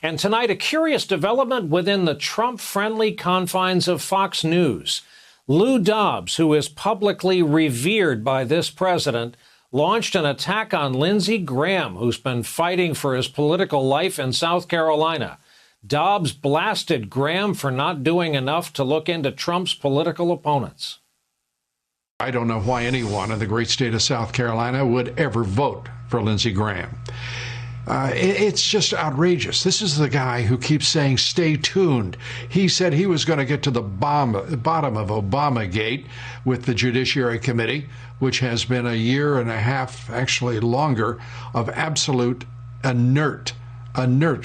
And tonight, a curious development within the Trump-friendly confines of Fox News. Lou Dobbs, who is publicly revered by this president, launched an attack on Lindsey Graham, who's been fighting for his political life in South Carolina. Dobbs blasted Graham for not doing enough to look into Trump's political opponents. I don't know why anyone in the great state of South Carolina would ever vote for Lindsey Graham. It's just outrageous. This is the guy who keeps saying, stay tuned. He said he was going to get to the bottom of Obamagate with the Judiciary Committee, which has been a year and a half, actually longer, of absolute inert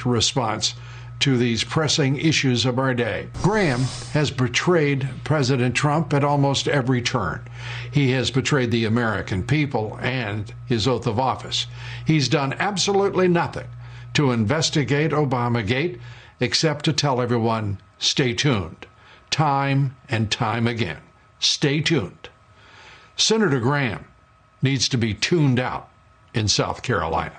response to these pressing issues of our day. Graham has betrayed President Trump at almost every turn. He has betrayed the American people and his oath of office. He's done absolutely nothing to investigate Obamagate except to tell everyone, stay tuned, time and time again. Stay tuned. Senator Graham needs to be tuned out in South Carolina.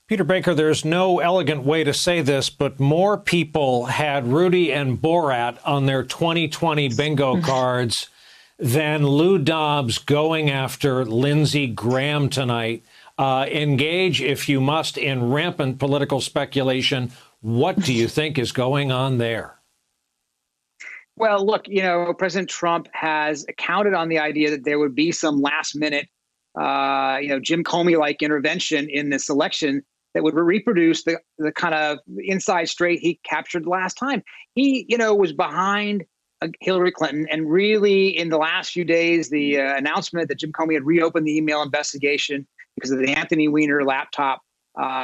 Peter Baker, there's no elegant way to say this, but more people had Rudy and Borat on their 2020 bingo cards than Lou Dobbs going after Lindsey Graham tonight. Engage, if you must, in rampant political speculation. What do you think is going on there? Well, look, President Trump has counted on the idea that there would be some last minute, Jim Comey-like intervention in this election that would reproduce the kind of inside straight he captured last time. He, was behind Hillary Clinton. And really, in the last few days, the announcement that Jim Comey had reopened the email investigation because of the Anthony Weiner laptop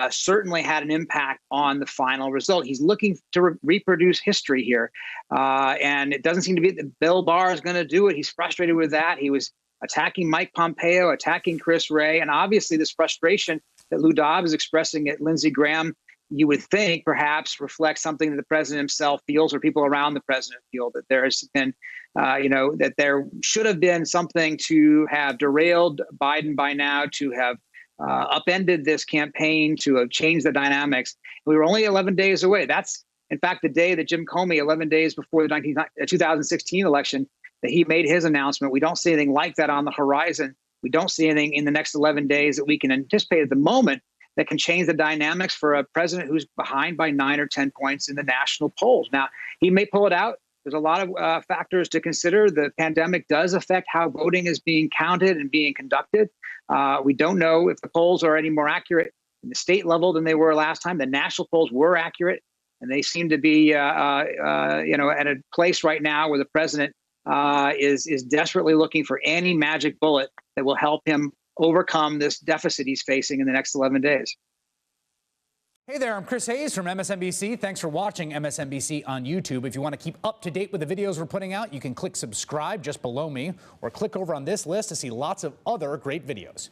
certainly had an impact on the final result. He's looking to reproduce history here. And it doesn't seem to be that Bill Barr is going to do it. He's frustrated with that. He was attacking Mike Pompeo, attacking Chris Wray, and obviously this frustration that Lou Dobbs is expressing at Lindsey Graham, you would think perhaps reflects something that the president himself feels or people around the president feel, that there has been, that there should have been something to have derailed Biden by now, to have upended this campaign, to have changed the dynamics. We were only 11 days away. That's, in fact, the day that Jim Comey, 11 days before the 2016 election, that he made his announcement. We don't see anything like that on the horizon. We don't see anything in the next 11 days that we can anticipate at the moment that can change the dynamics for a president who's behind by 9 or 10 points in the national polls. Now, he may pull it out. There's a lot of factors to consider. The pandemic does affect how voting is being counted and being conducted. We don't know if the polls are any more accurate in the state level than they were last time. The national polls were accurate, and they seem to be, at a place right now where the president is desperately looking for any magic bullet that will help him overcome this deficit he's facing in the next 11 days. Hey there, I'm Chris Hayes from MSNBC. Thanks for watching MSNBC on YouTube. If you want to keep up to date with the videos we're putting out, you can click subscribe just below me or click over on this list to see lots of other great videos.